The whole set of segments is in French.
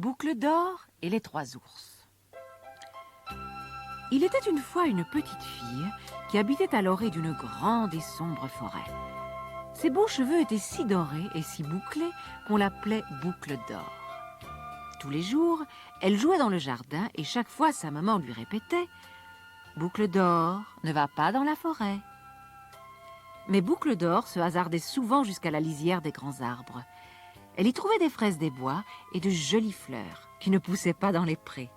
Boucle d'or et les 3 ours. Il était une fois une petite fille qui habitait à l'orée d'une grande et sombre forêt. Ses beaux cheveux étaient si dorés et si bouclés qu'on l'appelait Boucle d'or. Tous les jours, elle jouait dans le jardin et chaque fois sa maman lui répétait « Boucle d'or, ne va pas dans la forêt ». Mais Boucle d'or se hasardait souvent jusqu'à la lisière des grands arbres. Elle y trouvait des fraises des bois et de jolies fleurs qui ne poussaient pas dans les prés.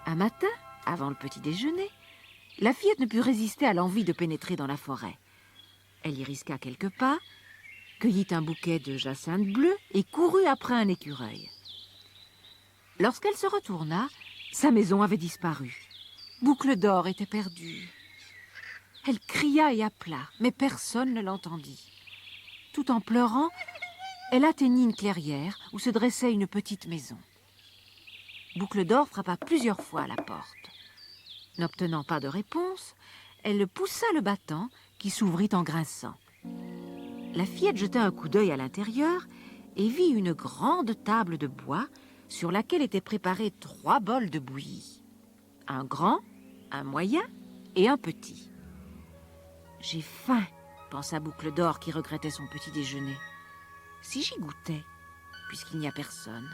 Un matin, avant le petit déjeuner, la fillette ne put résister à l'envie de pénétrer dans la forêt. Elle y risqua quelques pas, cueillit un bouquet de jacinthes bleues et courut après un écureuil. Lorsqu'elle se retourna, sa maison avait disparu. Boucle d'or était perdue. Elle cria et appela, mais personne ne l'entendit. Tout en pleurant, elle atteignit une clairière où se dressait une petite maison. Boucle d'or frappa plusieurs fois à la porte. N'obtenant pas de réponse, elle poussa le battant qui s'ouvrit en grinçant. La fillette jeta un coup d'œil à l'intérieur et vit une grande table de bois sur laquelle étaient préparés 3 bols de bouillie. Un grand, un moyen et un petit. « J'ai faim », pensa Boucle d'or qui regrettait son petit déjeuner. « Si j'y goûtais, puisqu'il n'y a personne. »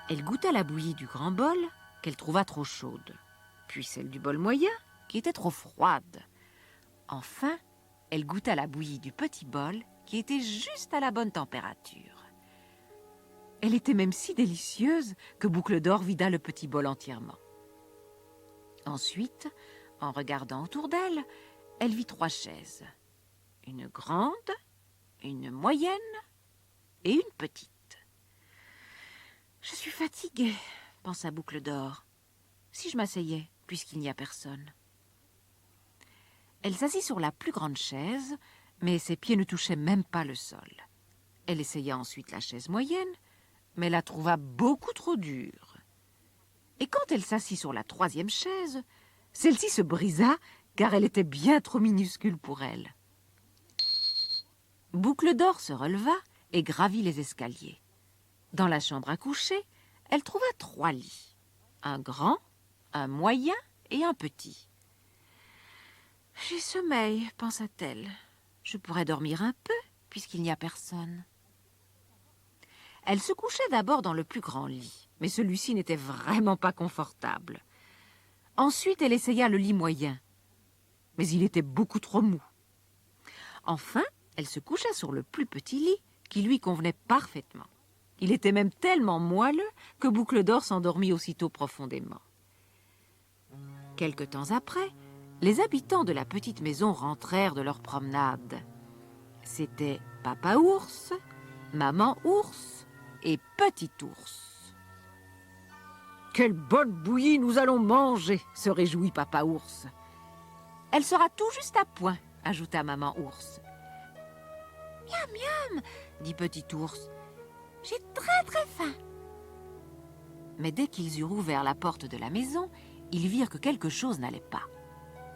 Elle goûta la bouillie du grand bol, qu'elle trouva trop chaude, puis celle du bol moyen, qui était trop froide. Enfin, elle goûta la bouillie du petit bol, qui était juste à la bonne température. Elle était même si délicieuse que Boucle d'or vida le petit bol entièrement. Ensuite, en regardant autour d'elle, elle vit 3 chaises. Une grande, une moyenne et une petite. « Je suis fatiguée », pensa Boucle d'or. « Si je m'asseyais, puisqu'il n'y a personne. » Elle s'assit sur la plus grande chaise, mais ses pieds ne touchaient même pas le sol. Elle essaya ensuite la chaise moyenne, mais la trouva beaucoup trop dure. Et quand elle s'assit sur la 3e chaise, celle-ci se brisa, car elle était bien trop minuscule pour elle. Boucle d'or se releva et gravit les escaliers. Dans la chambre à coucher, elle trouva 3 lits. Un grand, un moyen et un petit. « J'ai sommeil, pensa-t-elle. Je pourrais dormir un peu, puisqu'il n'y a personne. » Elle se couchait d'abord dans le plus grand lit, mais celui-ci n'était vraiment pas confortable. Ensuite, elle essaya le lit moyen, mais il était beaucoup trop mou. Enfin, elle se coucha sur le plus petit lit, qui lui convenait parfaitement. Il était même tellement moelleux que Boucle d'or s'endormit aussitôt profondément. Quelque temps après, les habitants de la petite maison rentrèrent de leur promenade. C'étaient Papa ours, Maman ours et Petit ours. « Quelle bonne bouillie nous allons manger !» se réjouit Papa ours. « Elle sera tout juste à point !» ajouta Maman ours. « Miam, miam !» dit Petit ours. « J'ai très très faim !» Mais dès qu'ils eurent ouvert la porte de la maison, ils virent que quelque chose n'allait pas.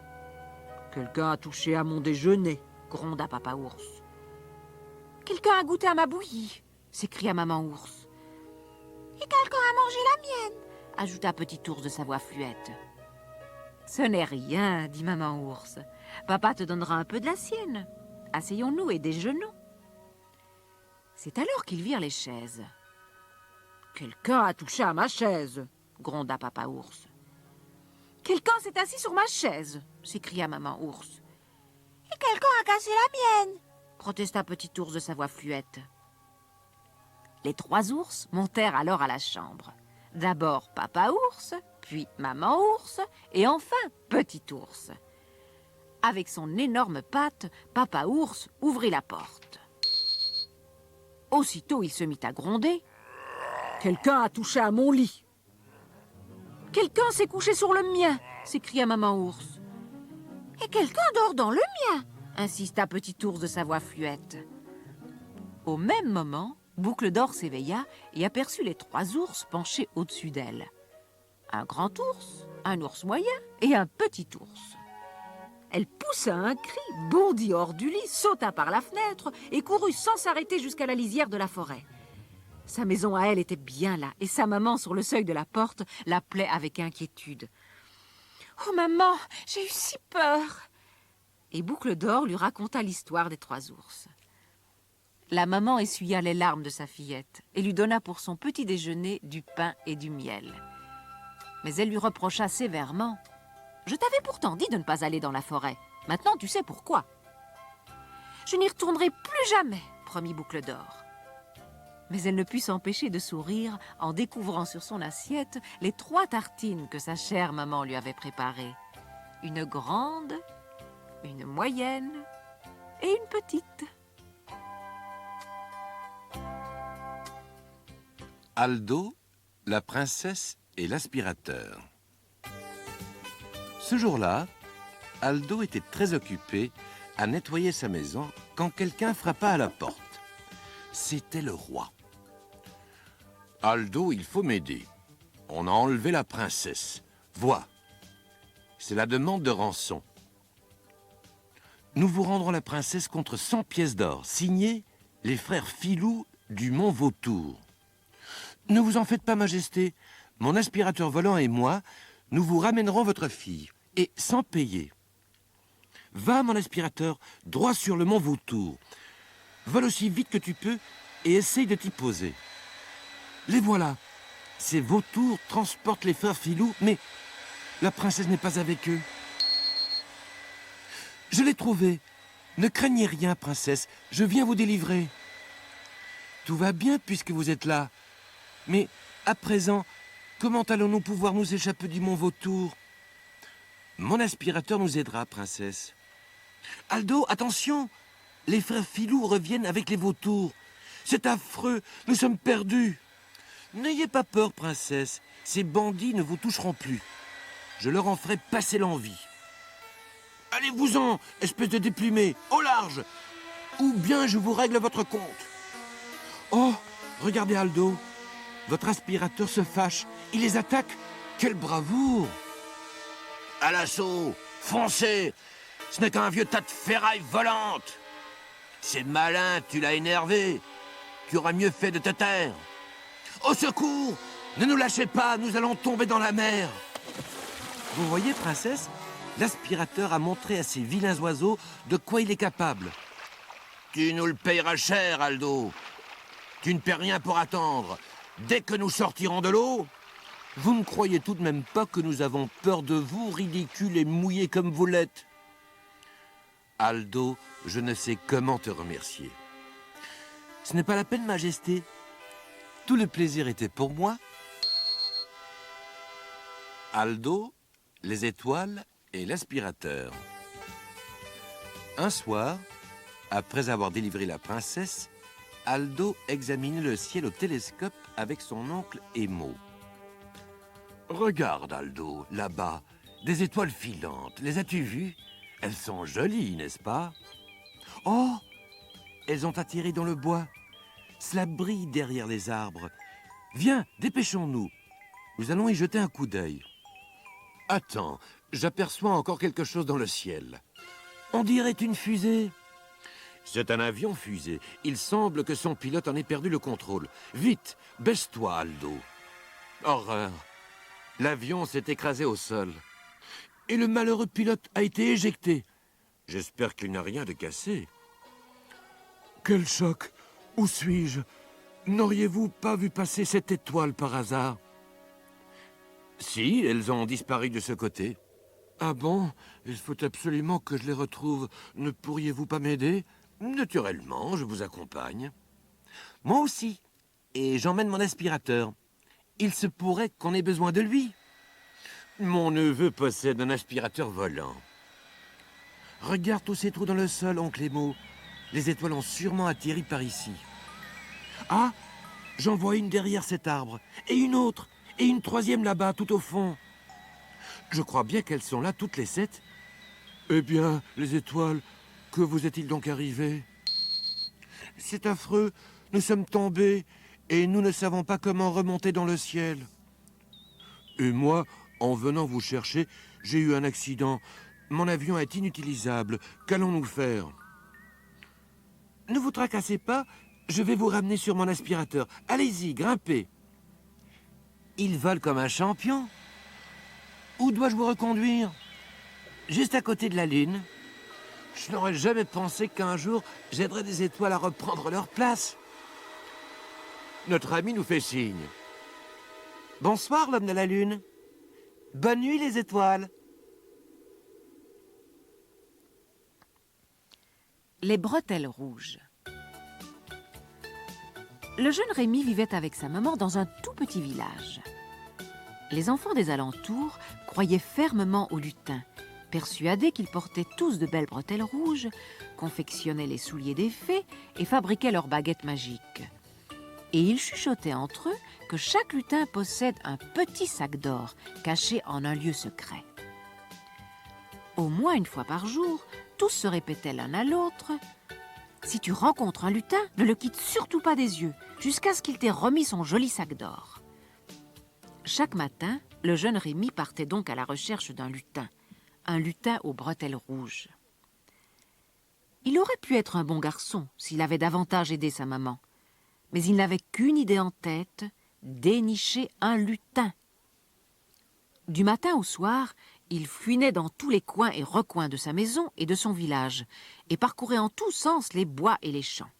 « Quelqu'un a touché à mon déjeuner !» gronda Papa ours. « Quelqu'un a goûté à ma bouillie !» s'écria Maman ours. « Et quelqu'un a mangé la mienne !» ajouta Petit ours de sa voix fluette. « Ce n'est rien, dit Maman ours. Papa te donnera un peu de la sienne. Asseyons-nous et déjeunons. » C'est alors qu'ils virent les chaises. « Quelqu'un a touché à ma chaise !» gronda Papa ours. « Quelqu'un s'est assis sur ma chaise !» s'écria Maman ours. « Et quelqu'un a cassé la mienne !» protesta Petit ours de sa voix fluette. Les 3 ours montèrent alors à la chambre. D'abord Papa ours, puis Maman ours, et enfin Petit ours. Avec son énorme patte, Papa ours ouvrit la porte. Aussitôt, il se mit à gronder. « Quelqu'un a touché à mon lit !»« Quelqu'un s'est couché sur le mien !» s'écria Maman ours. « Et quelqu'un dort dans le mien !» insista Petit ours de sa voix fluette. Au même moment, Boucle d'or s'éveilla et aperçut les 3 ours penchés au-dessus d'elle. Un grand ours, un ours moyen et un petit ours. Elle poussa un cri, bondit hors du lit, sauta par la fenêtre et courut sans s'arrêter jusqu'à la lisière de la forêt. Sa maison à elle était bien là, et sa maman, sur le seuil de la porte, l'appelait avec inquiétude. « Oh maman, j'ai eu si peur !» Et Boucle d'Or lui raconta l'histoire des 3 ours. La maman essuya les larmes de sa fillette et lui donna pour son petit déjeuner du pain et du miel. Mais elle lui reprocha sévèrement. « Je t'avais pourtant dit de ne pas aller dans la forêt. Maintenant, tu sais pourquoi. »« Je n'y retournerai plus jamais, » promit Boucle d'Or. Mais elle ne put s'empêcher de sourire en découvrant sur son assiette les 3 tartines que sa chère maman lui avait préparées. Une grande, une moyenne et une petite. Aldo, la princesse et l'aspirateur. Ce jour-là, Aldo était très occupé à nettoyer sa maison quand quelqu'un frappa à la porte. C'était le roi. « Aldo, il faut m'aider. On a enlevé la princesse. Vois, c'est la demande de rançon. Nous vous rendrons la princesse contre 100 pièces d'or, signé les frères Filou du Mont Vautour. Ne vous en faites pas, Majesté. Mon aspirateur volant et moi, nous vous ramènerons votre fille, et sans payer. Va, mon aspirateur, droit sur le Mont Vautour. Vole aussi vite que tu peux et essaye de t'y poser. Les voilà. Ces vautours transportent les frères Filou, mais la princesse n'est pas avec eux. Je l'ai trouvée. Ne craignez rien, princesse. Je viens vous délivrer. Tout va bien puisque vous êtes là. Mais à présent, comment allons-nous pouvoir nous échapper du Mont Vautour? Mon aspirateur nous aidera, princesse. Aldo, attention! Les frères Filou reviennent avec les vautours. C'est affreux, nous sommes perdus. N'ayez pas peur, princesse. Ces bandits ne vous toucheront plus. Je leur en ferai passer l'envie. Allez-vous-en, espèce de déplumé, au large. Ou bien je vous règle votre compte. Oh, regardez Aldo. Votre aspirateur se fâche. Il les attaque. Quelle bravoure! À l'assaut, foncez. Ce n'est qu'un vieux tas de ferrailles volantes. C'est malin, tu l'as énervé. Tu aurais mieux fait de te taire. Au secours! Ne nous lâchez pas, nous allons tomber dans la mer. Vous voyez, princesse, l'aspirateur a montré à ces vilains oiseaux de quoi il est capable. Tu nous le payeras cher, Aldo. Tu ne paies rien pour attendre. Dès que nous sortirons de l'eau, vous ne croyez tout de même pas que nous avons peur de vous, ridicule et mouillé comme vous l'êtes? Aldo, je ne sais comment te remercier. Ce n'est pas la peine, Majesté. Tout le plaisir était pour moi. Aldo, les étoiles et l'aspirateur. Un soir, après avoir délivré la princesse, Aldo examinait le ciel au télescope avec son oncle Emo. Regarde, Aldo, là-bas, des étoiles filantes. Les as-tu vues? Elles sont jolies, n'est-ce pas? Oh! Elles ont atterri dans le bois. Cela brille derrière les arbres. Viens, dépêchons-nous. Nous allons y jeter un coup d'œil. Attends, j'aperçois encore quelque chose dans le ciel. On dirait une fusée. C'est un avion-fusée. Il semble que son pilote en ait perdu le contrôle. Vite, baisse-toi, Aldo. Horreur. L'avion s'est écrasé au sol. Et le malheureux pilote a été éjecté. J'espère qu'il n'a rien de cassé. Quel choc! Où suis-je? N'auriez-vous pas vu passer cette étoile par hasard? Si, elles ont disparu de ce côté. Ah bon? Il faut absolument que je les retrouve. Ne pourriez-vous pas m'aider? Naturellement, je vous accompagne. Moi aussi. Et j'emmène mon aspirateur. Il se pourrait qu'on ait besoin de lui. Mon neveu possède un aspirateur volant. Regarde tous ces trous dans le sol, oncle Emo. Les étoiles ont sûrement atterri par ici. Ah, j'en vois une derrière cet arbre, et une autre, et une troisième là-bas, tout au fond. Je crois bien qu'elles sont là, toutes les 7. Eh bien, les étoiles, que vous est-il donc arrivé? C'est affreux, nous sommes tombés, et nous ne savons pas comment remonter dans le ciel. Et moi, en venant vous chercher, j'ai eu un accident. Mon avion est inutilisable. Qu'allons-nous faire? Ne vous tracassez pas, Je vais vous ramener sur mon aspirateur. Allez-y, grimpez. Il vole comme un champion. Où dois-je vous reconduire? Juste à côté de la Lune. Je n'aurais jamais pensé qu'un jour, j'aiderais des étoiles à reprendre leur place. Notre ami nous fait signe. Bonsoir, l'homme de la Lune. Bonne nuit, les étoiles. Les bretelles rouges. Le jeune Rémi vivait avec sa maman dans un tout petit village. Les enfants des alentours croyaient fermement au lutin, persuadés qu'ils portaient tous de belles bretelles rouges, confectionnaient les souliers des fées et fabriquaient leurs baguettes magiques. Et ils chuchotaient entre eux que chaque lutin possède un petit sac d'or caché en un lieu secret. Au moins une fois par jour, tous se répétaient l'un à l'autre: « Si tu rencontres un lutin, ne le quitte surtout pas des yeux, jusqu'à ce qu'il t'ait remis son joli sac d'or. » Chaque matin, le jeune Rémi partait donc à la recherche d'un lutin, un lutin aux bretelles rouges. Il aurait pu être un bon garçon s'il avait davantage aidé sa maman, mais il n'avait qu'une idée en tête: dénicher un lutin. Du matin au soir, il fouinait dans tous les coins et recoins de sa maison et de son village, et parcourait en tous sens les bois et les champs.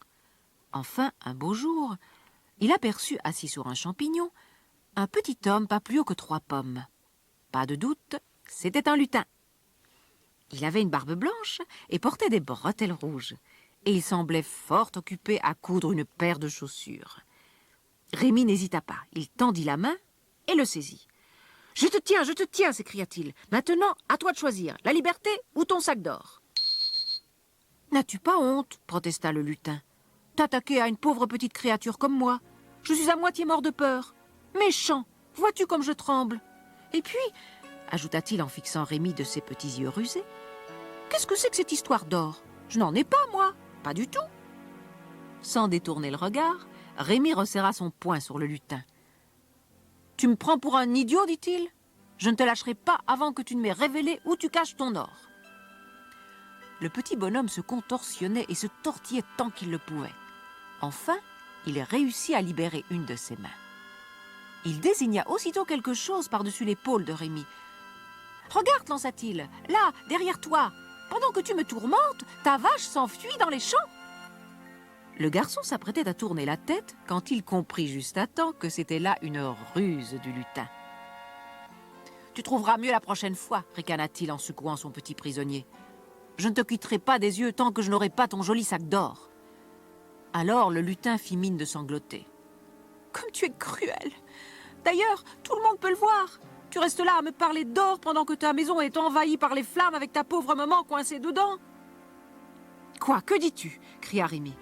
Enfin, un beau jour, il aperçut, assis sur un champignon, un petit homme pas plus haut que 3 pommes. Pas de doute, c'était un lutin. Il avait une barbe blanche et portait des bretelles rouges, et il semblait fort occupé à coudre une paire de chaussures. Rémi n'hésita pas, il tendit la main et le saisit. « Je te tiens !» s'écria-t-il. « Maintenant, à toi de choisir, la liberté ou ton sac d'or. »« N'as-tu pas honte ?» protesta le lutin. « T'attaquer à une pauvre petite créature comme moi. Je suis à moitié mort de peur. Méchant, vois-tu comme je tremble? Et puis, ajouta-t-il en fixant Rémi de ses petits yeux rusés, qu'est-ce que c'est que cette histoire d'or? Je n'en ai pas, moi, pas du tout. » Sans détourner le regard, Rémi resserra son poing sur le lutin. « Tu me prends pour un idiot, dit-il. Je ne te lâcherai pas avant que tu ne m'aies révélé où tu caches ton or. » Le petit bonhomme se contorsionnait et se tortillait tant qu'il le pouvait. Enfin, il réussit à libérer une de ses mains. Il désigna aussitôt quelque chose par-dessus l'épaule de Rémi. « Regarde, lança-t-il, là, derrière toi. Pendant que tu me tourmentes, ta vache s'enfuit dans les champs. » Le garçon s'apprêtait à tourner la tête quand il comprit juste à temps que c'était là une ruse du lutin. « Tu trouveras mieux la prochaine fois, » ricana-t-il en secouant son petit prisonnier. « Je ne te quitterai pas des yeux tant que je n'aurai pas ton joli sac d'or. » Alors le lutin fit mine de sangloter. « Comme tu es cruel! D'ailleurs, tout le monde peut le voir. Tu restes là à me parler d'or pendant que ta maison est envahie par les flammes avec ta pauvre maman coincée dedans. »« Quoi, que dis-tu » cria Rémi.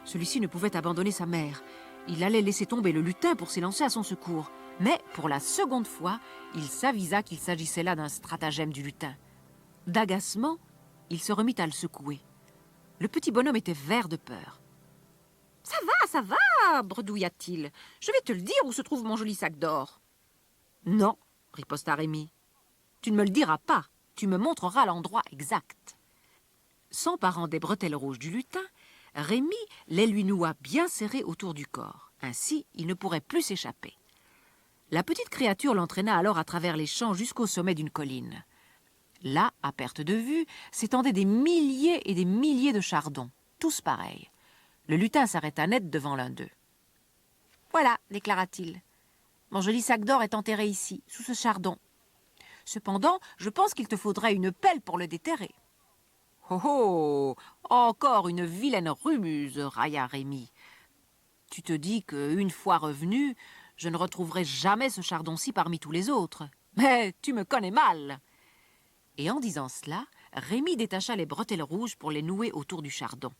Celui-ci ne pouvait abandonner sa mère. Il allait laisser tomber le lutin pour s'élancer à son secours. Mais, pour la seconde fois, il s'avisa qu'il s'agissait là d'un stratagème du lutin. D'agacement, il se remit à le secouer. Le petit bonhomme était vert de peur. « Ça va, bredouilla-t-il. Je vais te le dire où se trouve mon joli sac d'or. »« Non, » riposta Rémi. « Tu ne me le diras pas. Tu me montreras l'endroit exact. » S'emparant des bretelles rouges du lutin, Rémi les lui noua bien serrées autour du corps. Ainsi, il ne pourrait plus s'échapper. La petite créature l'entraîna alors à travers les champs jusqu'au sommet d'une colline. Là, à perte de vue, s'étendaient des milliers et des milliers de chardons, tous pareils. Le lutin s'arrêta net devant l'un d'eux. « Voilà, déclara-t-il. Mon joli sac d'or est enterré ici, sous ce chardon. Cependant, je pense qu'il te faudrait une pelle pour le déterrer. »« Oh oh, encore une vilaine ruse, railla Rémi. Tu te dis qu'une fois revenu, je ne retrouverai jamais ce chardon-ci parmi tous les autres. Mais tu me connais mal. » Et en disant cela, Rémi détacha les bretelles rouges pour les nouer autour du chardon.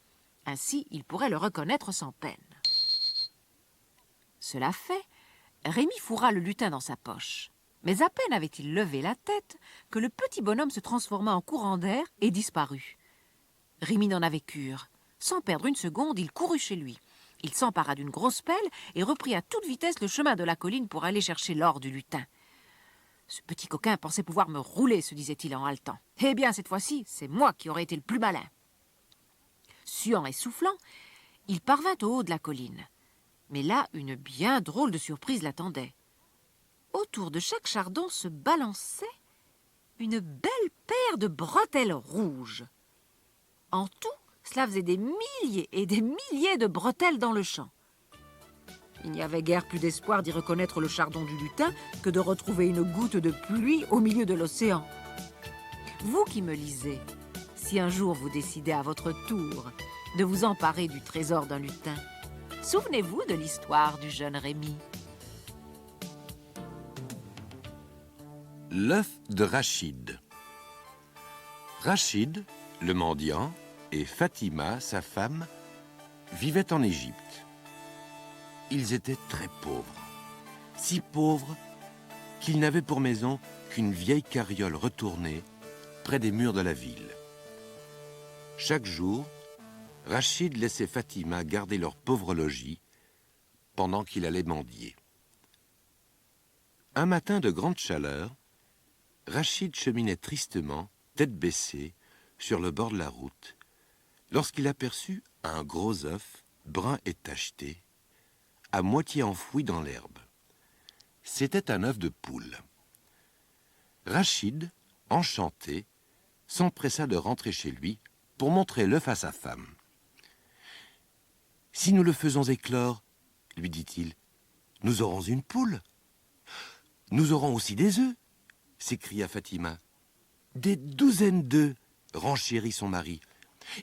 Ainsi, il pourrait le reconnaître sans peine. Cela fait, Rémi fourra le lutin dans sa poche. Mais à peine avait-il levé la tête que le petit bonhomme se transforma en courant d'air et disparut. Rémi n'en avait cure. Sans perdre une seconde, il courut chez lui. Il s'empara d'une grosse pelle et reprit à toute vitesse le chemin de la colline pour aller chercher l'or du lutin. Ce petit coquin pensait pouvoir me rouler, se disait-il en haletant. Eh bien, cette fois-ci, c'est moi qui aurais été le plus malin. Suant et soufflant, Il parvint au haut de la colline. Mais là, une bien drôle de surprise l'attendait. Autour de chaque chardon se balançait une belle paire de bretelles rouges. En tout, cela faisait des milliers et des milliers de bretelles dans le champ. Il n'y avait guère plus d'espoir d'y reconnaître le chardon du lutin que de retrouver une goutte de pluie au milieu de l'océan. Vous qui me lisez, si un jour vous décidez à votre tour de vous emparer du trésor d'un lutin, souvenez-vous de l'histoire du jeune Rémi. L'œuf de Rachid. Rachid, le mendiant, et Fatima, sa femme, vivaient en Égypte. Ils étaient très pauvres, si pauvres qu'ils n'avaient pour maison qu'une vieille carriole retournée près des murs de la ville. Chaque jour, Rachid laissait Fatima garder leur pauvre logis pendant qu'il allait mendier. Un matin de grande chaleur, Rachid cheminait tristement, tête baissée, sur le bord de la route, lorsqu'il aperçut un gros œuf, brun et tacheté, à moitié enfoui dans l'herbe. C'était un œuf de poule. Rachid, enchanté, s'empressa de rentrer chez lui pour montrer l'œuf à sa femme. « Si nous le faisons éclore, lui dit-il, nous aurons une poule. Nous aurons aussi des œufs, s'écria Fatima. Des douzaines d'œufs, renchérit son mari.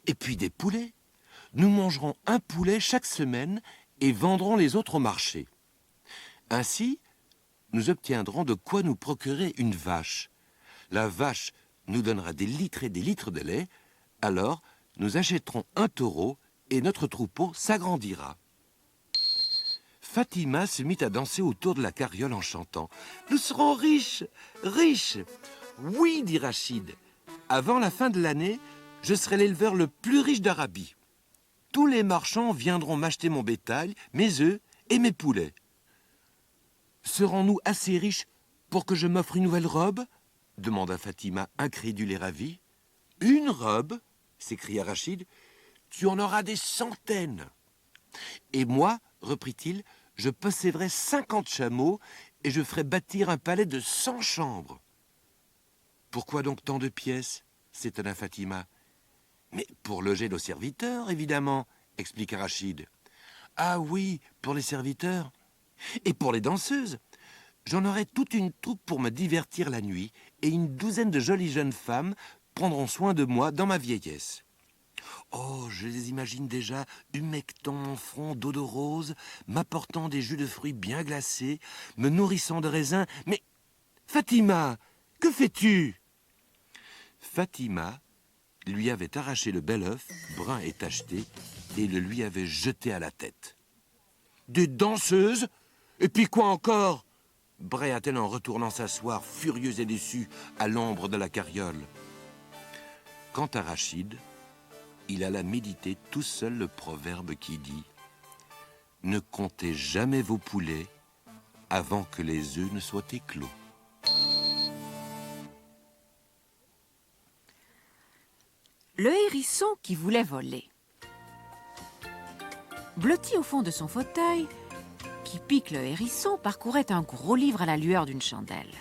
Et puis des poulets. Nous mangerons un poulet chaque semaine et vendrons les autres au marché. Ainsi, nous obtiendrons de quoi nous procurer une vache. La vache nous donnera des litres et des litres de lait, alors nous achèterons un taureau et notre troupeau s'agrandira. Fatima se mit à danser autour de la carriole en chantant. « Nous serons riches, riches !»« Oui, dit Rachid, avant la fin de l'année, je serai l'éleveur le plus riche d'Arabie. Tous les marchands viendront m'acheter mon bétail, mes œufs et mes poulets. Serons-nous assez riches pour que je m'offre une nouvelle robe ?» demanda Fatima, incrédule et ravie. « Une robe ?» s'écria Rachid. « Tu en auras des centaines. »« Et moi, reprit-il, je posséderai 50 chameaux et je ferai bâtir un palais de 100 chambres. »« Pourquoi donc tant de pièces ?» s'étonna Fatima. « Mais pour loger nos serviteurs, évidemment, » expliqua Rachid. « Ah oui, pour les serviteurs. Et pour les danseuses. J'en aurai toute une troupe pour me divertir la nuit et une douzaine de jolies jeunes femmes prendront soin de moi dans ma vieillesse. Oh, je les imagine déjà humectant mon front d'eau de rose, m'apportant des jus de fruits bien glacés, me nourrissant de raisins. Mais, Fatima, que fais-tu » Fatima lui avait arraché le bel œuf, brun et tacheté, et le lui avait jeté à la tête. « Des danseuses ? Et puis quoi encore » bréa-t-elle en retournant s'asseoir, furieuse et déçue, à l'ombre de la carriole. Quant à Rachid, il alla méditer tout seul le proverbe qui dit « Ne comptez jamais vos poulets avant que les œufs ne soient éclos. » Le hérisson qui voulait voler. Blotti au fond de son fauteuil, Kipik le hérisson parcourait un gros livre à la lueur d'une chandelle.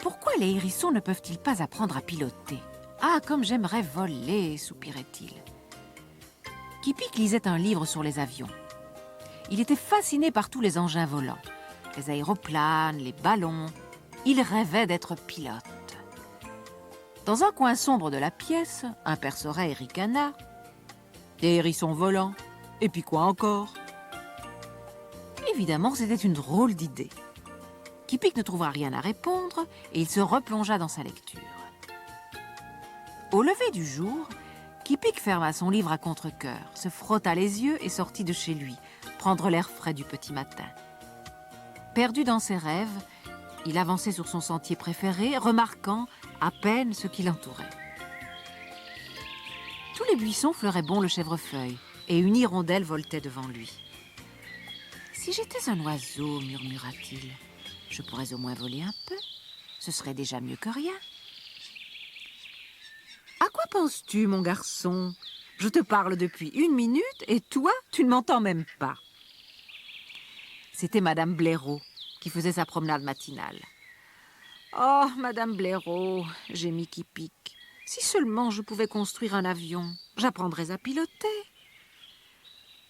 Pourquoi les hérissons ne peuvent-ils pas apprendre à piloter ? Ah, comme j'aimerais voler, soupirait-il. Kipik lisait un livre sur les avions. Il était fasciné par tous les engins volants, les aéroplanes, les ballons. Il rêvait d'être pilote. Dans un coin sombre de la pièce, un perce-oreille ricana. Des hérissons volants. Et puis quoi encore ? Évidemment, c'était une drôle d'idée. Kipik ne trouva rien à répondre et il se replongea dans sa lecture. Au lever du jour, Kipik ferma son livre à contre-cœur, se frotta les yeux et sortit de chez lui, prendre l'air frais du petit matin. Perdu dans ses rêves, il avançait sur son sentier préféré, remarquant à peine ce qui l'entourait. Tous les buissons fleuraient bon le chèvrefeuille et une hirondelle voltait devant lui. « Si j'étais un oiseau, murmura-t-il, je pourrais au moins voler un peu. Ce serait déjà mieux que rien. »« À quoi penses-tu, mon garçon ? Je te parle depuis 1 minute et toi, tu ne m'entends même pas. » C'était Madame Blaireau qui faisait sa promenade matinale. « Oh, Madame Blaireau, » gémit Kik-Pik, « si seulement je pouvais construire un avion, j'apprendrais à piloter. »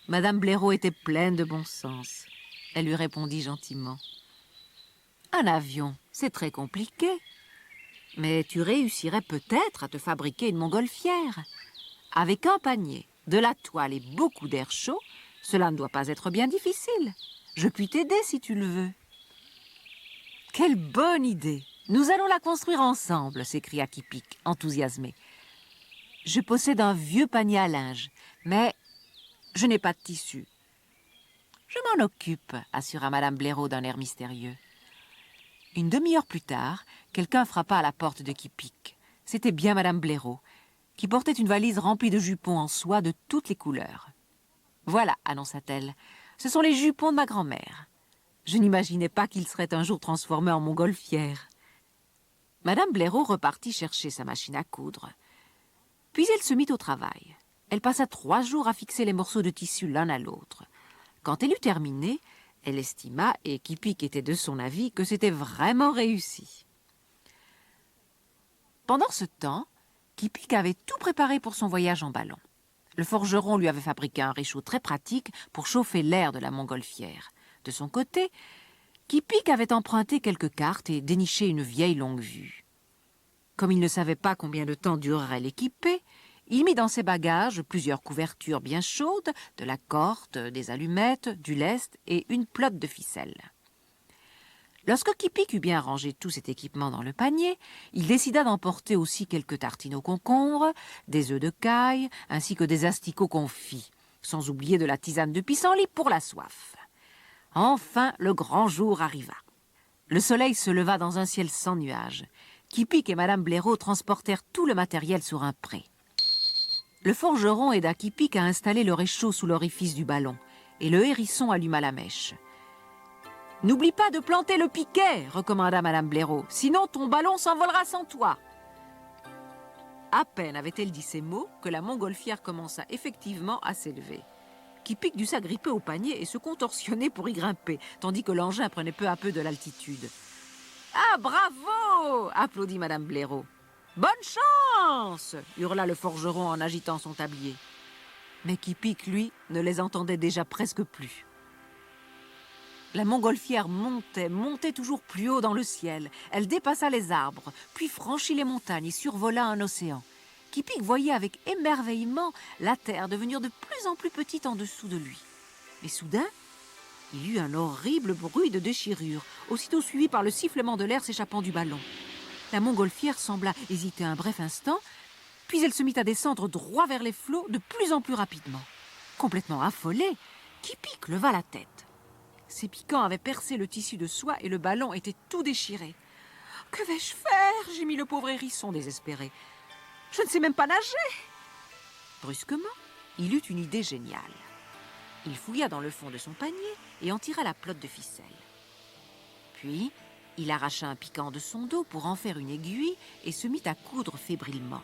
Madame Blaireau était pleine de bon sens. Elle lui répondit gentiment. « Un avion, c'est très compliqué. Mais tu réussirais peut-être à te fabriquer une montgolfière. Avec un panier, de la toile et beaucoup d'air chaud, cela ne doit pas être bien difficile. Je puis t'aider si tu le veux. » « Quelle bonne idée! Nous allons la construire ensemble, s'écria Kik-Pik, enthousiasmé. Je possède un vieux panier à linge, mais je n'ai pas de tissu. Je m'en occupe, assura Madame Blaireau d'un air mystérieux. Une demi-heure plus tard, quelqu'un frappa à la porte de Kik-Pik. C'était bien Madame Blaireau, qui portait une valise remplie de jupons en soie de toutes les couleurs. « Voilà, annonça-t-elle, ce sont les jupons de ma grand-mère. Je n'imaginais pas qu'ils seraient un jour transformés en montgolfières. » Madame Blaireau repartit chercher sa machine à coudre. Puis elle se mit au travail. Elle passa 3 jours à fixer les morceaux de tissu l'un à l'autre. Quand elle eut terminé, elle estima, et Kik-Pik était de son avis, que c'était vraiment réussi. Pendant ce temps, Kik-Pik avait tout préparé pour son voyage en ballon. Le forgeron lui avait fabriqué un réchaud très pratique pour chauffer l'air de la montgolfière. De son côté, Kik-Pik avait emprunté quelques cartes et déniché une vieille longue-vue. Comme il ne savait pas combien de temps durerait l'équipée, il mit dans ses bagages plusieurs couvertures bien chaudes, de la corde, des allumettes, du lest et une pelote de ficelle. Lorsque Kik-Pik eut bien rangé tout cet équipement dans le panier, il décida d'emporter aussi quelques tartines au concombre, des œufs de caille, ainsi que des asticots confits, sans oublier de la tisane de pissenlit pour la soif. Enfin, le grand jour arriva. Le soleil se leva dans un ciel sans nuages. Kik-Pik et Madame Blaireau transportèrent tout le matériel sur un pré. Le forgeron aida Kik-Pik à installer le réchaud sous l'orifice du ballon, et le hérisson alluma la mèche. « N'oublie pas de planter le piquet, recommanda Madame Blaireau, sinon ton ballon s'envolera sans toi. » À peine avait-elle dit ces mots que la montgolfière commença effectivement à s'élever. Kik-Pik dut s'agripper au panier et se contorsionner pour y grimper, tandis que l'engin prenait peu à peu de l'altitude. « Ah, bravo !» applaudit Madame Blaireau. « Bonne chance !» hurla le forgeron en agitant son tablier. Mais Kik-Pik, lui, ne les entendait déjà presque plus. La montgolfière montait toujours plus haut dans le ciel. Elle dépassa les arbres, puis franchit les montagnes et survola un océan. Kik-Pik voyait avec émerveillement la terre devenir de plus en plus petite en dessous de lui. Mais soudain, il y eut un horrible bruit de déchirure, aussitôt suivi par le sifflement de l'air s'échappant du ballon. La montgolfière sembla hésiter un bref instant, puis elle se mit à descendre droit vers les flots de plus en plus rapidement. Complètement affolé, Kik-Pik leva la tête. Ses piquants avaient percé le tissu de soie et le ballon était tout déchiré. « Que vais-je faire ?» gémit le pauvre hérisson désespéré. « Je ne sais même pas nager !» Brusquement, il eut une idée géniale. Il fouilla dans le fond de son panier et en tira la pelote de ficelle. Puis, il arracha un piquant de son dos pour en faire une aiguille et se mit à coudre fébrilement.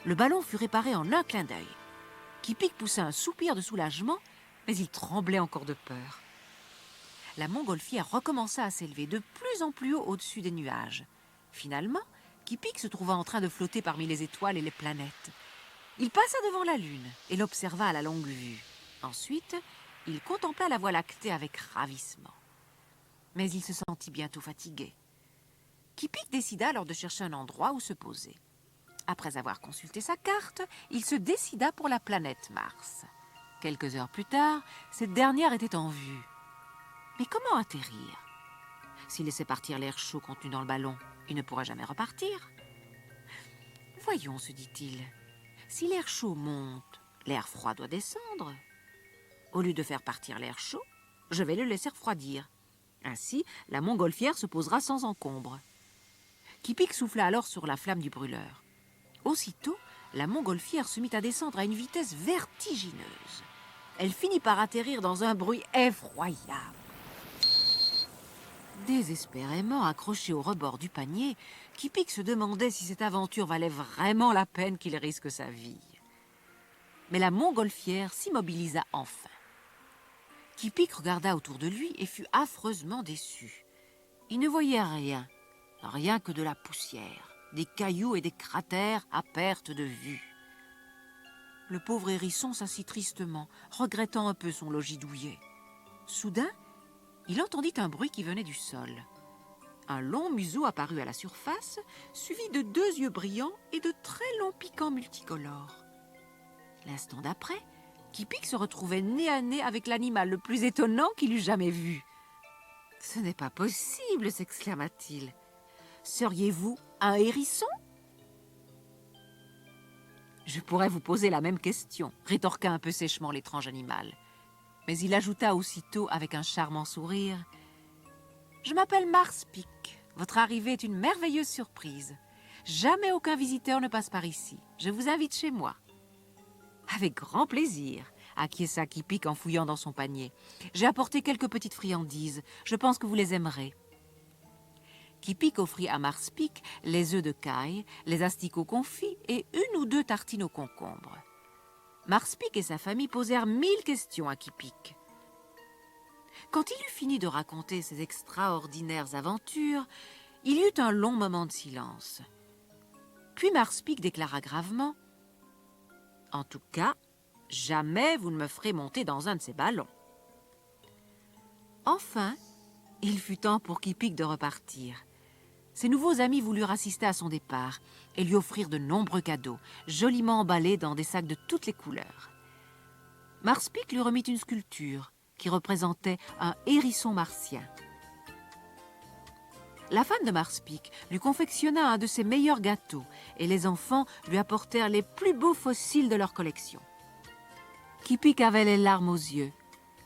Le ballon fut réparé en un clin d'œil. Kik-Pik poussa un soupir de soulagement, mais il tremblait encore de peur. La montgolfière recommença à s'élever de plus en plus haut au-dessus des nuages. Finalement, Kik-Pik se trouva en train de flotter parmi les étoiles et les planètes. Il passa devant la Lune et l'observa à la longue vue. Ensuite, il contempla la Voie lactée avec ravissement. Mais il se sentit bientôt fatigué. Kik-Pik décida alors de chercher un endroit où se poser. Après avoir consulté sa carte, il se décida pour la planète Mars. Quelques heures plus tard, cette dernière était en vue. Mais comment atterrir? S'il laissait partir l'air chaud contenu dans le ballon, il ne pourra jamais repartir. Voyons, se dit-il, si l'air chaud monte, l'air froid doit descendre. Au lieu de faire partir l'air chaud, je vais le laisser refroidir. Ainsi, la montgolfière se posera sans encombre. Kik-Pik souffla alors sur la flamme du brûleur. Aussitôt, la montgolfière se mit à descendre à une vitesse vertigineuse. Elle finit par atterrir dans un bruit effroyable. Désespérément accroché au rebord du panier, Kik-Pik se demandait si cette aventure valait vraiment la peine qu'il risque sa vie. mais la montgolfière s'immobilisa enfin. Kipik regarda autour de lui et fut affreusement déçu. Il ne voyait rien que de la poussière, des cailloux et des cratères à perte de vue. Le pauvre hérisson s'assit tristement, regrettant un peu son logis douillet. Soudain, il entendit un bruit qui venait du sol. Un long museau apparut à la surface, suivi de 2 yeux brillants et de très longs piquants multicolores. L'instant d'après, Kipik se retrouvait nez à nez avec l'animal le plus étonnant qu'il eût jamais vu. « Ce n'est pas possible !» s'exclama-t-il. « Seriez-vous un hérisson ?» « Je pourrais vous poser la même question », rétorqua un peu sèchement l'étrange animal. Mais il ajouta aussitôt avec un charmant sourire « Je m'appelle Marspik. Votre arrivée est une merveilleuse surprise. Jamais aucun visiteur ne passe par ici. Je vous invite chez moi. » « Avec grand plaisir », acquiesça Kipik en fouillant dans son panier. « J'ai apporté quelques petites friandises. Je pense que vous les aimerez. » Kipik offrit à Marspik les œufs de caille, les asticots confits et 1 ou 2 tartines au concombre. Marspik et sa famille posèrent 1000 questions à Kipik. Quand il eut fini de raconter ses extraordinaires aventures, il y eut un long moment de silence. Puis Marspik déclara gravement « En tout cas, jamais vous ne me ferez monter dans un de ces ballons. » Enfin, il fut temps pour Kipik de repartir. Ses nouveaux amis voulurent assister à son départ et lui offrir de nombreux cadeaux, joliment emballés dans des sacs de toutes les couleurs. Marspik lui remit une sculpture qui représentait un hérisson martien. La femme de Marspik lui confectionna un de ses meilleurs gâteaux et les enfants lui apportèrent les plus beaux fossiles de leur collection. Kipik avait les larmes aux yeux,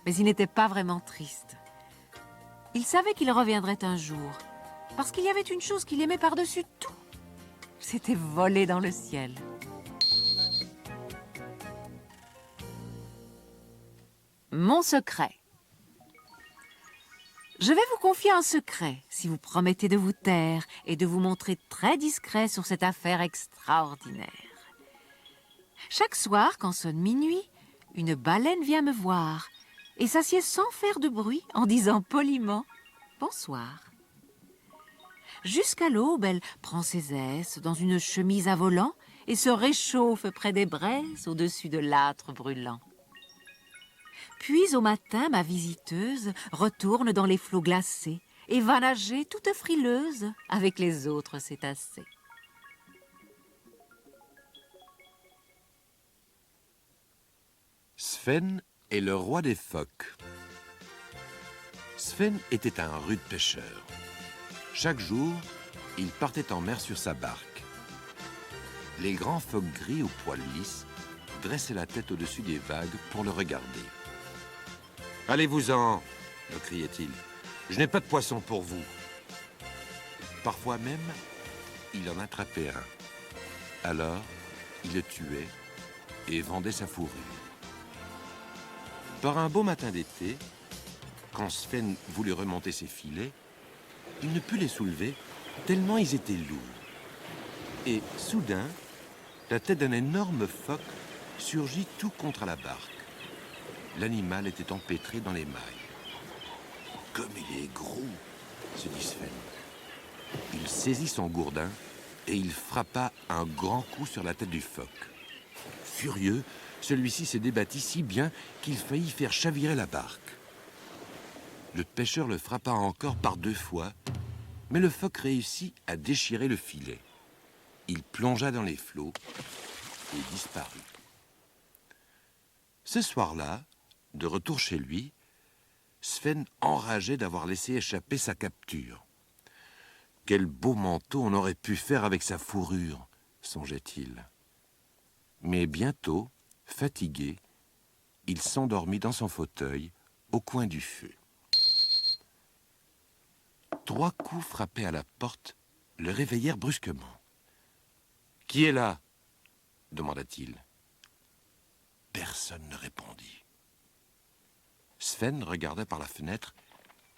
mais il n'était pas vraiment triste. Il savait qu'il reviendrait un jour, parce qu'il y avait une chose qu'il aimait par-dessus tout. C'était voler dans le ciel. Mon secret. Je vais vous confier un secret, si vous promettez de vous taire et de vous montrer très discret sur cette affaire extraordinaire. Chaque soir, quand sonne minuit, une baleine vient me voir et s'assied sans faire de bruit en disant poliment « Bonsoir ». Jusqu'à l'aube, elle prend ses aises dans une chemise à volant et se réchauffe près des braises au-dessus de l'âtre brûlant. Puis au matin, ma visiteuse retourne dans les flots glacés et va nager toute frileuse avec les autres cétacés. Sven est le roi des phoques. Sven était un rude pêcheur. Chaque jour, il partait en mer sur sa barque. Les grands phoques gris aux poils lisses dressaient la tête au-dessus des vagues pour le regarder. « Allez-vous-en » me criait-il. « Je n'ai pas de poisson pour vous. » Parfois même, il en attrapait un. Alors, il le tuait et vendait sa fourrure. Par un beau matin d'été, quand Sven voulut remonter ses filets, il ne put les soulever tellement ils étaient lourds. Et soudain, la tête d'un énorme phoque surgit tout contre la barque. L'animal était empêtré dans les mailles. « Comme il est gros !» se dit Sven. Il saisit son gourdin et il frappa un grand coup sur la tête du phoque. Furieux, celui-ci se débattit si bien qu'il faillit faire chavirer la barque. Le pêcheur le frappa encore par 2 fois, mais le phoque réussit à déchirer le filet. Il plongea dans les flots et disparut. Ce soir-là, de retour chez lui, Sven enrageait d'avoir laissé échapper sa capture. Quel beau manteau on aurait pu faire avec sa fourrure, songeait-il. Mais bientôt, fatigué, il s'endormit dans son fauteuil au coin du feu. 3 coups frappés à la porte le réveillèrent brusquement. « Qui est là ?» demanda-t-il. Personne ne répondit. Sven regarda par la fenêtre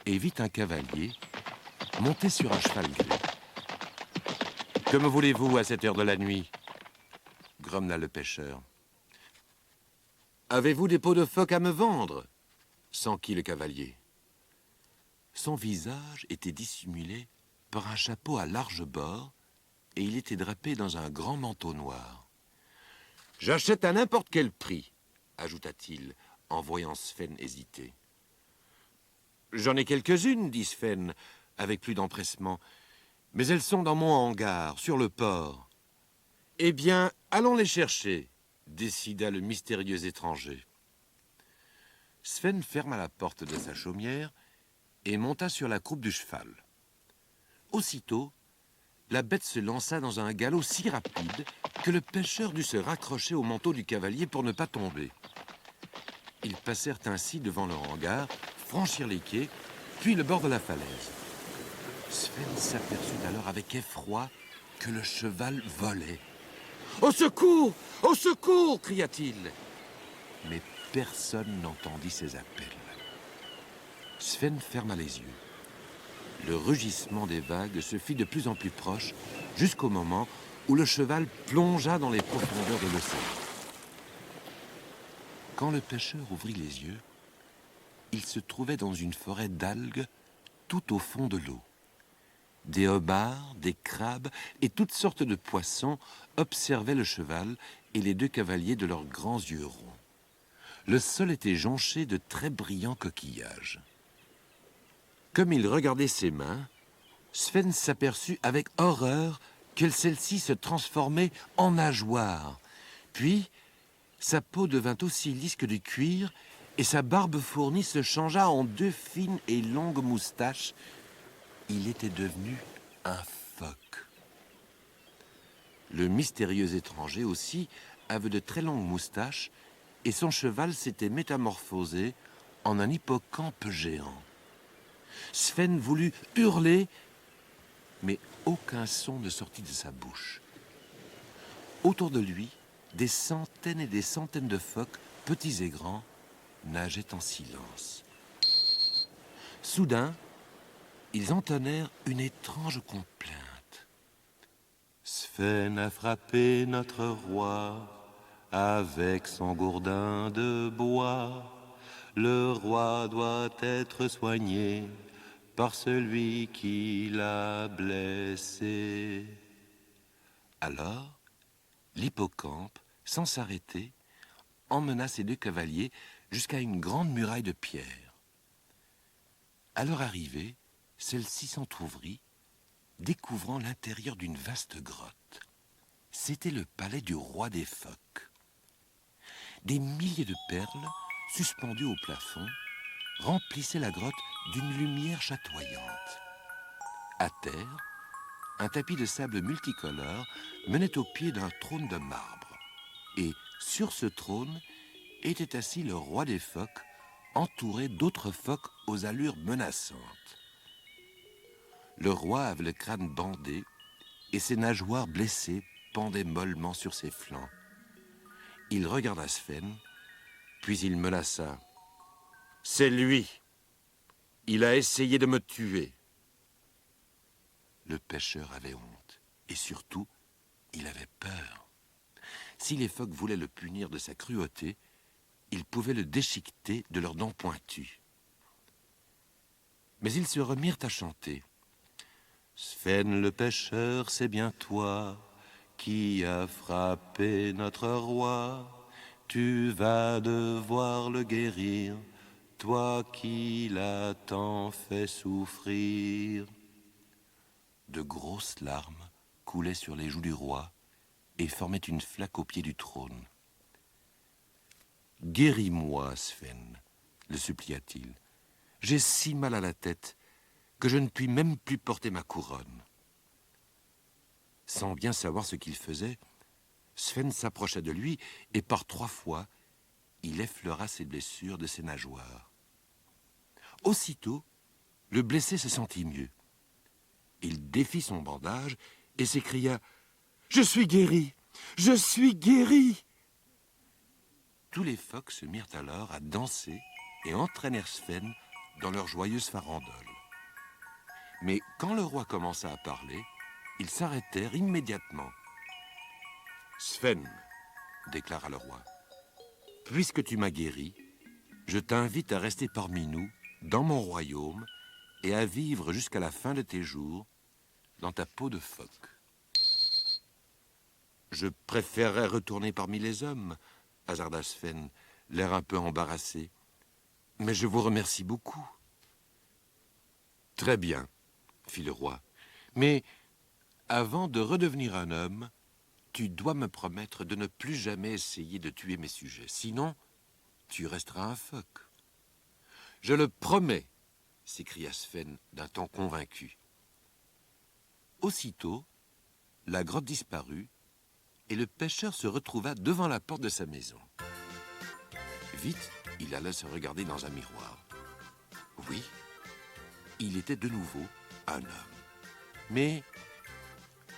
et vit un cavalier monté sur un cheval gris. « Que me voulez-vous à cette heure de la nuit ?» grommela le pêcheur. Avez-vous des peaux de phoque à me vendre? S'enquit le cavalier. Son visage était dissimulé par un chapeau à large bord et il était drapé dans un grand manteau noir. « J'achète à n'importe quel prix, » ajouta-t-il, en voyant Sven hésiter. « J'en ai quelques-unes, dit Sven, avec plus d'empressement, mais elles sont dans mon hangar, sur le port. »« Eh bien, allons les chercher, » décida le mystérieux étranger. Sven ferma la porte de sa chaumière et monta sur la croupe du cheval. Aussitôt, la bête se lança dans un galop si rapide que le pêcheur dut se raccrocher au manteau du cavalier pour ne pas tomber. Ils passèrent ainsi devant le hangar, franchirent les quais, puis le bord de la falaise. Sven s'aperçut alors avec effroi que le cheval volait. « Au secours! Au secours !» cria-t-il. Mais personne n'entendit ses appels. Sven ferma les yeux. Le rugissement des vagues se fit de plus en plus proche, jusqu'au moment où le cheval plongea dans les profondeurs de l'océan. Quand le pêcheur ouvrit les yeux, il se trouvait dans une forêt d'algues tout au fond de l'eau. Des homards, des crabes et toutes sortes de poissons observaient le cheval et les deux cavaliers de leurs grands yeux ronds. Le sol était jonché de très brillants coquillages. Comme il regardait ses mains, Sven s'aperçut avec horreur que celles-ci se transformaient en nageoires. Puis, sa peau devint aussi lisse que du cuir et sa barbe fournie se changea en deux fines et longues moustaches. Il était devenu un phoque. Le mystérieux étranger aussi avait de très longues moustaches et son cheval s'était métamorphosé en un hippocampe géant. Sven voulut hurler, mais aucun son ne sortit de sa bouche. Autour de lui, des centaines et des centaines de phoques, petits et grands, nageaient en silence. Soudain, ils entonnèrent une étrange complainte. Sven a frappé notre roi avec son gourdin de bois. Le roi doit être soigné par celui qui l'a blessé. Alors, l'hippocampe, sans s'arrêter, emmena ses deux cavaliers jusqu'à une grande muraille de pierre. À leur arrivée, celle-ci s'entr'ouvrit, découvrant l'intérieur d'une vaste grotte. C'était le palais du roi des phoques. Des milliers de perles, suspendues au plafond, remplissaient la grotte d'une lumière chatoyante. À terre, un tapis de sable multicolore menait au pied d'un trône de marbre. Et sur ce trône était assis le roi des phoques, entouré d'autres phoques aux allures menaçantes. Le roi avait le crâne bandé et ses nageoires blessées pendaient mollement sur ses flancs. Il regarda Sven, puis il menaça. « C'est lui. Il a essayé de me tuer. » Le pêcheur avait honte et surtout, il avait peur. Si les phoques voulaient le punir de sa cruauté, ils pouvaient le déchiqueter de leurs dents pointues. Mais ils se remirent à chanter. Sven le pêcheur, c'est bien toi qui as frappé notre roi. Tu vas devoir le guérir, toi qui l'as tant fait souffrir. De grosses larmes coulaient sur les joues du roi et formaient une flaque au pied du trône. « Guéris-moi, Sven, » le supplia-t-il. « J'ai si mal à la tête que je ne puis même plus porter ma couronne. » Sans bien savoir ce qu'il faisait, Sven s'approcha de lui et par 3 fois, il effleura ses blessures de ses nageoires. Aussitôt, le blessé se sentit mieux. Il défit son bandage et s'écria « Je suis guéri! Je suis guéri !» Tous les phoques se mirent alors à danser et entraînèrent Sven dans leur joyeuse farandole. Mais quand le roi commença à parler, ils s'arrêtèrent immédiatement. « Sven, déclara le roi, puisque tu m'as guéri, je t'invite à rester parmi nous, dans mon royaume, et à vivre jusqu'à la fin de tes jours dans ta peau de phoque. Je préférerais retourner parmi les hommes, hasarda Sven, l'air un peu embarrassé. Mais je vous remercie beaucoup. Très bien, fit le roi. Mais avant de redevenir un homme, tu dois me promettre de ne plus jamais essayer de tuer mes sujets. Sinon, tu resteras un phoque. Je le promets, s'écria Sven d'un ton convaincu. Aussitôt, la grotte disparut et le pêcheur se retrouva devant la porte de sa maison. Vite, il alla se regarder dans un miroir. Oui, il était de nouveau un homme, mais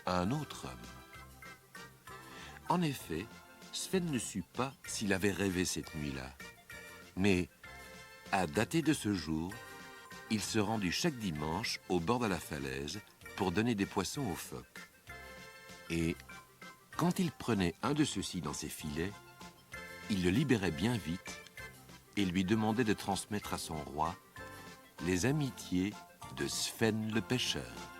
un autre homme. En effet, Sven ne sut pas s'il avait rêvé cette nuit-là. Mais, à dater de ce jour, il se rendit chaque dimanche au bord de la falaise pour donner des poissons aux phoques. Et quand il prenait un de ceux-ci dans ses filets, il le libérait bien vite et lui demandait de transmettre à son roi les amitiés de Sven le pêcheur.